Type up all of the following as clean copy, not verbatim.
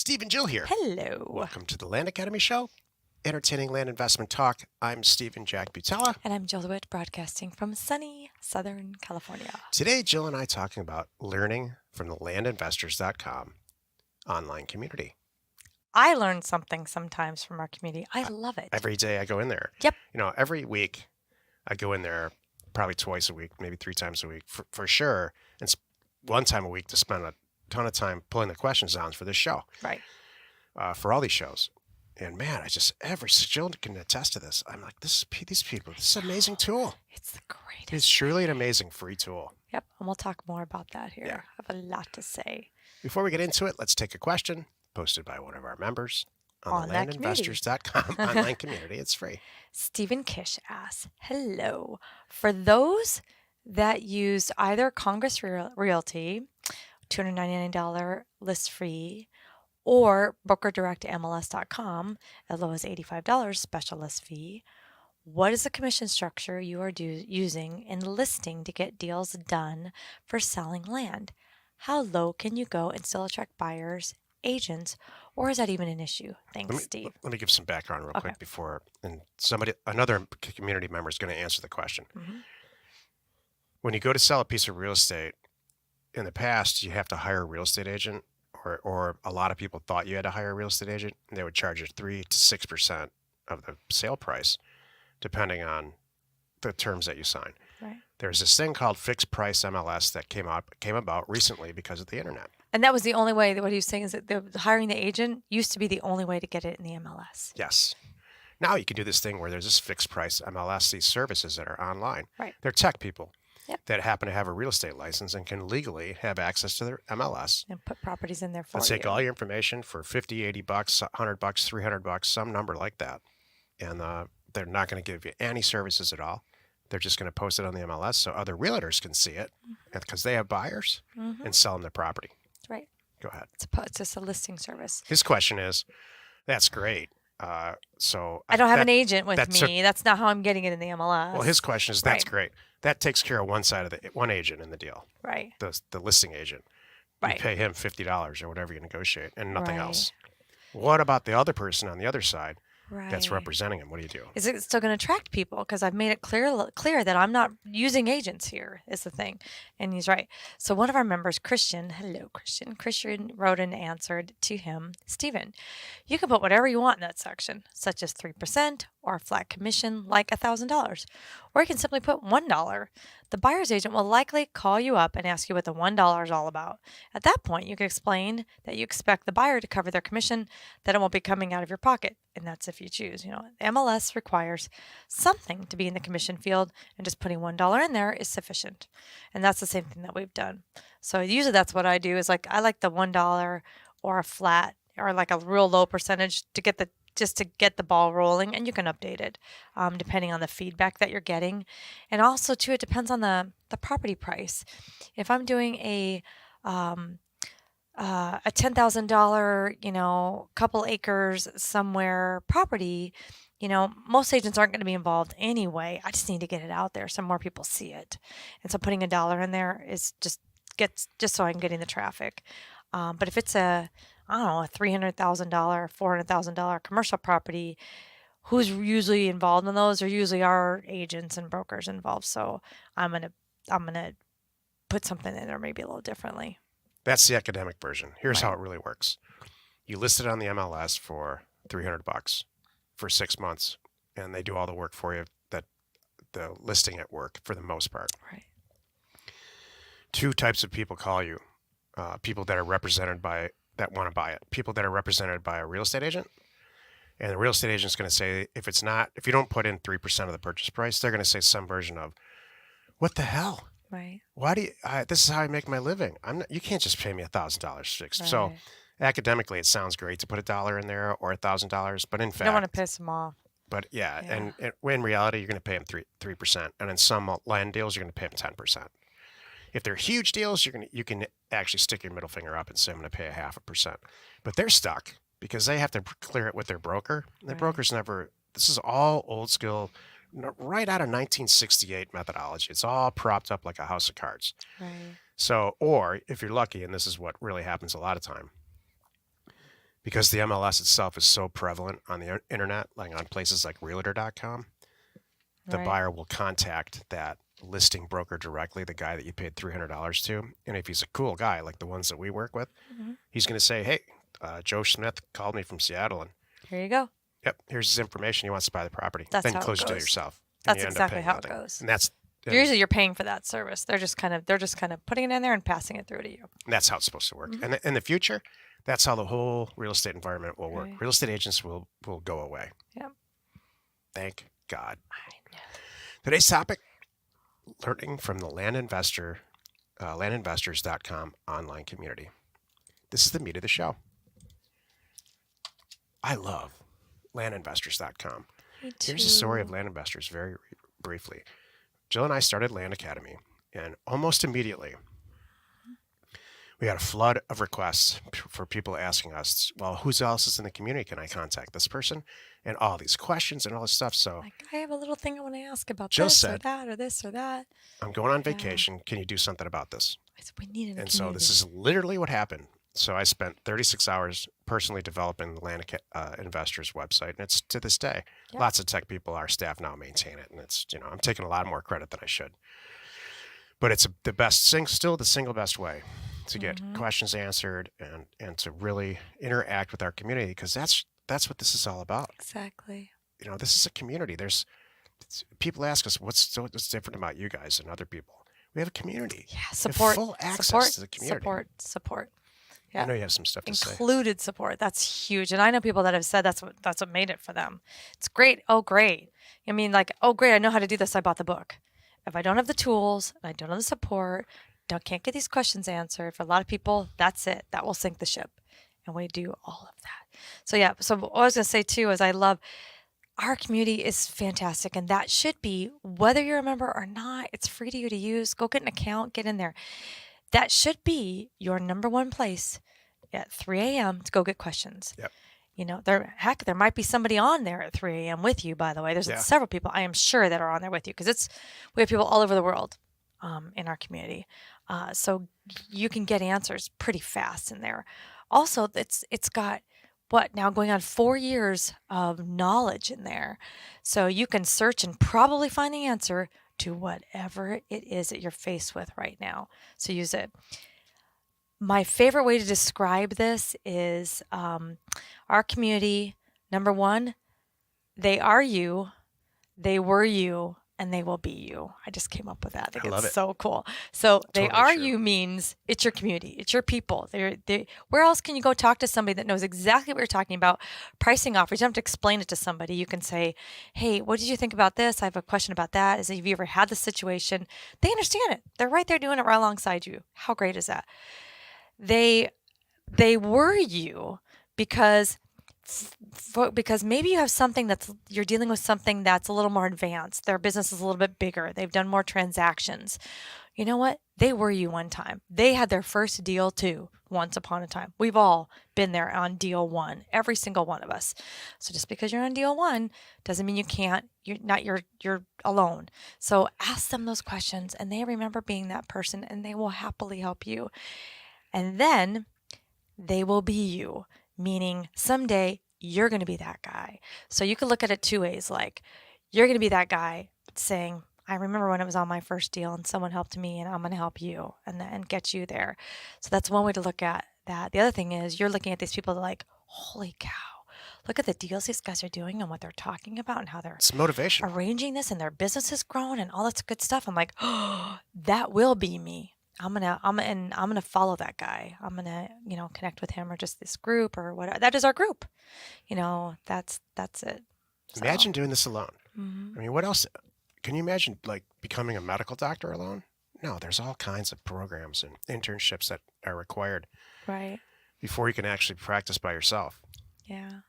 Steve and Jill here. Hello. Welcome to the Land Academy Show, entertaining land investment talk. I'm Steve and Jack Butella. And I'm Jill Buwit, broadcasting from sunny Southern California. Today, Jill and I talking about learning from the landinvestors.com online community. I learn something sometimes from our community. I love it. Every day I go in there. Yep. Every week I go in there probably twice a week, maybe 3 times a week for sure. And one time a week to spend a ton of time pulling the questions down for this show. Right. For all these shows. And man, Jill can attest to this. I'm like, these people, this is an amazing tool. It's the greatest. It's truly an amazing free tool. Yep. And we'll talk more about that here. Yeah. I have a lot to say. Before we get into it, let's take a question posted by one of our members on the landinvestors.com online community. It's free. Stephen Kish asks, hello. For those that use either Congress Realty, $299 list free, or broker direct to MLS.com, as low as $85 special list fee, what is the commission structure you are using in listing to get deals done for selling land? How low can you go and still attract buyers, agents, or is that even an issue? Thanks, Steve. Let me give some background real quick before, and another community member is going to answer the question. Mm-hmm. When you go to sell a piece of real estate, in the past, you have to hire a real estate agent, or a lot of people thought you had to hire a real estate agent, and they would charge you 3 to 6% of the sale price, depending on the terms that you sign. Right. There's this thing called fixed price MLS that came about recently because of the internet. And that was the only way. What he was saying is that hiring the agent used to be the only way to get it in the MLS. Yes. Now you can do this thing where there's this fixed price MLS, these services that are online. Right. They're tech people. Yep. That happen to have a real estate license and can legally have access to their MLS. And put properties in there for They'll you. take all your information for $50, $80, $100, $300, some number like that. And they're not going to give you any services at all. They're just going to post it on the MLS so other realtors can see it because they have buyers and sell them their property. Right. Go ahead. It's just a listing service. His question is, that's great. So I don't have an agent with me. That's not how I'm getting it in the MLS. Well, his question is, that's great. That takes care of one side of one agent in the deal. Right. The listing agent. Right. You pay him $50 or whatever you negotiate and nothing else. What about the other person on the other side that's representing him? What do you do? Is it still going to attract people? Because I've made it clear that I'm not using agents here is the thing. And he's right. So one of our members, Christian, hello, Christian wrote and answered to him, Stephen, you can put whatever you want in that section, such as 3% or a flat commission like $1,000. Or you can simply put $1. The buyer's agent will likely call you up and ask you what the $1 is all about. At that point, you can explain that you expect the buyer to cover their commission, that it won't be coming out of your pocket. And that's if you choose. MLS requires something to be in the commission field, and just putting $1 in there is sufficient. And that's the same thing that we've done. So usually that's what I do is I like the $1 or a flat or like a real low percentage to get the ball rolling, and you can update it depending on the feedback that you're getting. And also too, it depends on the property price. If I'm doing a $10,000, couple acres somewhere property, most agents aren't going to be involved anyway. I just need to get it out there so more people see it. And so putting $1 in there is just so I'm getting the traffic. But if it's a $300,000, $400,000 commercial property, who's usually involved in those are usually our agents and brokers involved. So I'm gonna put something in there maybe a little differently. That's the academic version. Here's how it really works. You list it on the MLS for $300 for 6 months, and they do all the work for you, that the listing at work for the most part. Right. 2 types of people call you. People that are represented that want to buy it. People that are represented by a real estate agent. And the real estate agent is going to say, if you don't put in 3% of the purchase price, they're going to say some version of, what the hell? Right. Why do you, this is how I make my living. You can't just pay me $1,000 fixed. Right. So academically, it sounds great to put $1 in there or $1,000, but in fact, you don't want to piss them off. But and in reality, you're going to pay them 3%. And in some land deals, you're going to pay them 10%. If they're huge deals, you can actually stick your middle finger up and say, I'm going to pay 0.5%. But they're stuck because they have to clear it with their broker. The broker's this is all old school, right out of 1968 methodology. It's all propped up like a house of cards. Right. So, or if you're lucky, and this is what really happens a lot of time, because the MLS itself is so prevalent on the internet, like on places like Realtor.com, the Right. buyer will contact that listing broker directly, the guy that you paid $300 to. And if he's a cool guy, like the ones that we work with, Mhm. he's going to say, hey, Joe Smith called me from Seattle, and Here you go. yep, here's his information. He wants to buy the property. That's Then you how it close your deal goes. yourself, and That's you end up exactly paying how it nothing. goes. And and Usually you're paying for that service. They're just kind of putting it in there and passing it through to you. that's how it's supposed to work. Mhm. And in the future, that's how the whole real estate environment will work. Right. Real estate agents will go away. Yep. Thank God. I know. Today's topic: learning from the landinvestors.com online community. This is the meat of the show. I love landinvestors.com. Me too. Here's the story of Land Investors very briefly. Jill and I started Land Academy, and almost immediately we had a flood of requests for people asking us, well, who else is in the community? Can I contact this person? And all these questions and all this stuff. So Like, I have a little thing I want to ask about Jill this or said, that or this or that. I'm going on Yeah. vacation. Can you do something about this? I said, we need it in a And so community. this is literally what happened. So I spent 36 hours personally developing the Land Investors website, and it's to this day. Yep. Lots of tech people, our staff now maintain it, and it's I'm taking a lot more credit than I should. But it's the best, still the single best way to get questions answered and to really interact with our community, because that's what this is all about. Exactly. This is a community. There's people ask us what's different about you guys and other people. We have a community. Yeah. We have Support. full access to the community. Support. I Yeah. know you have some stuff to say. Included support. That's huge. And I know people that have said that's what made it for them. It's great. Oh, great. I mean, like, oh, great. I know how to do this. I bought the book. If I don't have the tools, and I don't have the support, can't get these questions answered, for a lot of people, that's it. That will sink the ship. And we do all of that. So yeah. So what I was going to say too is I love our community is fantastic. And that should be, whether you're a member or not, it's free to you to use. Go get an account, get in there. That should be your number one place at 3 a.m. to go get questions. Yep. There might be somebody on there at 3 a.m. with you, by the way. There's several people, I am sure, that are on there with you, because we have people all over the world in our community. So you can get answers pretty fast in there. Also, it's got now going on 4 years of knowledge in there. So you can search and probably find the answer to whatever it is that you're faced with right now. So use it. My favorite way to describe this is our community. Number one, they are you, they were you, and they will be you. I just came up with that. I think it's so cool. So they are you means it's your community, it's your people. Where else can you go talk to somebody that knows exactly what you're talking about? Pricing offers. You don't have to explain it to somebody. You can say, hey, what did you think about this? I have a question about that. Have you ever had this situation? They understand it. They're right there doing it right alongside you. How great is that? They were you because maybe you have something you're dealing with something that's a little more advanced. Their business is a little bit bigger. They've done more transactions. You know what? They were you one time. They had their first deal too, once upon a time. We've all been there on deal one, every single one of us. So just because you're on deal one doesn't mean you can't. You're alone. So ask them those questions, and they remember being that person, and they will happily help you. And then they will be you, meaning someday you're going to be that guy. So you can look at it two ways. Like, you're going to be that guy saying, I remember when it was on my first deal and someone helped me, and I'm going to help you and get you there. So that's one way to look at that. The other thing is you're looking at these people that are like, holy cow, look at the deals these guys are doing and what they're talking about and how they're arranging this, and their business has grown and all that good stuff. I'm like, oh, that will be me. I'm gonna follow that guy. I'm gonna, connect with him, or just this group or whatever. That is our group. That's it. So. Imagine doing this alone. I mean, what else? Can you imagine like becoming a medical doctor alone? No, there's all kinds of programs and internships that are required right before you can actually practice by yourself. Yeah.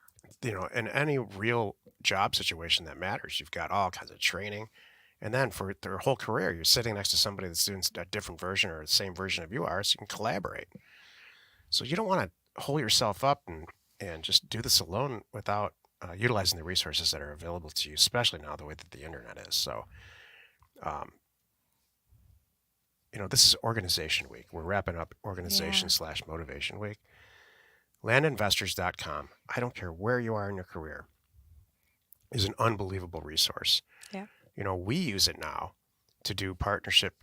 In any real job situation that matters, you've got all kinds of training. And then for their whole career, you're sitting next to somebody that's doing a different version or the same version of you are, so you can collaborate. So you don't want to hold yourself up and just do this alone without utilizing the resources that are available to you, especially now the way that the internet is. So, this is Organization Week. We're wrapping up Organization / Motivation Week. Landinvestors.com, I don't care where you are in your career, is an unbelievable resource. Yeah. We use it now to do partnership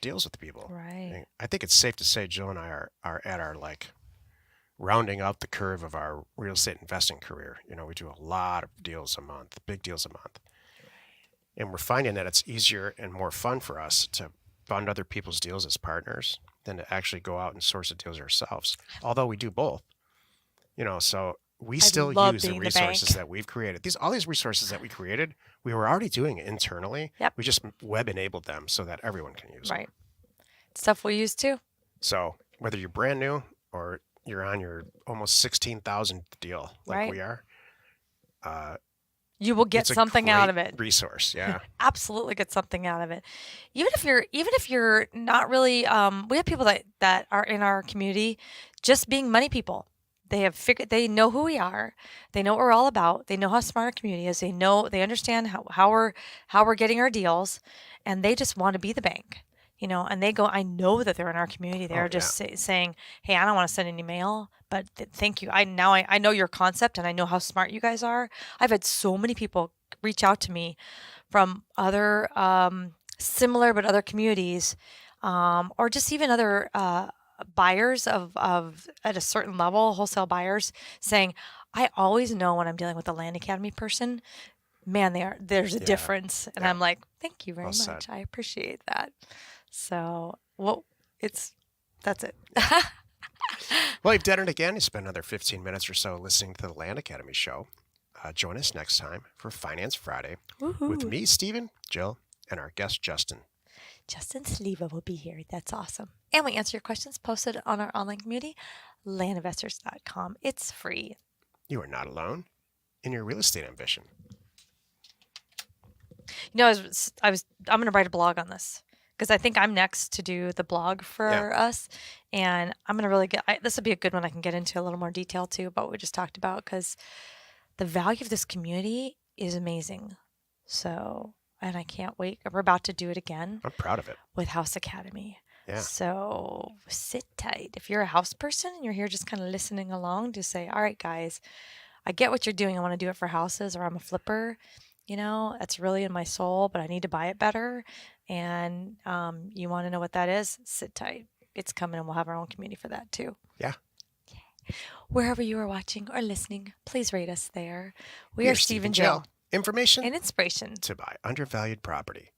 deals with people. Right. I think it's safe to say Jill and I are at our rounding out the curve of our real estate investing career. We do a lot of deals a month, big deals a month. And we're finding that it's easier and more fun for us to fund other people's deals as partners than to actually go out and source the deals ourselves. Although we do both. So we I still love use the being the resources bank. that we've created. All these resources that we created, we were already doing it internally. Yep. We just web enabled them so that everyone can use them. Right. Stuff we use too. So whether you're brand new or you're on your almost 16,000 deal like Right. we are, you will get it's a something out of great it. resource. Yeah. Absolutely get something out of it. Even if you're not really, we have people that are in our community just being money people. They know who we are. They know what we're all about. They know how smart our community is. They understand how we're getting our deals, and they just want to be the bank. And they go, I know that they're in our community. They're just saying, hey, I don't want to send any mail, but thank you. I know your concept and I know how smart you guys are. I've had so many people reach out to me from other similar but other communities, or just even other buyers of at a certain level, wholesale buyers, saying, I always know when I'm dealing with a Land Academy person, man, there's a difference. And I'm like, thank you very much. said. I appreciate that. So, that's it. Well, you've done it again. You spent another 15 minutes or so listening to the Land Academy show. Join us next time for Finance Friday with me, Stephen, Jill, and our guest, Justin. Justin Sleva will be here. That's awesome. And we answer your questions posted on our online community, landinvestors.com. It's free. You are not alone in your real estate ambition. I'm going to write a blog on this because I think I'm next to do the blog for us. And I'm going to really this will be a good one. I can get into a little more detail too about what we just talked about, because the value of this community is amazing. So, and I can't wait. We're about to do it again. I'm proud of it. With House Academy. Yeah. So sit tight. If you're a house person and you're here just kind of listening along, just say, all right, guys, I get what you're doing. I want to do it for houses, or I'm a flipper. That's really in my soul, but I need to buy it better. And you want to know what that is? Sit tight. It's coming, and we'll have our own community for that too. Yeah. Wherever you are watching or listening, please rate us there. We are Steve and Jill. Information and inspiration to buy undervalued property.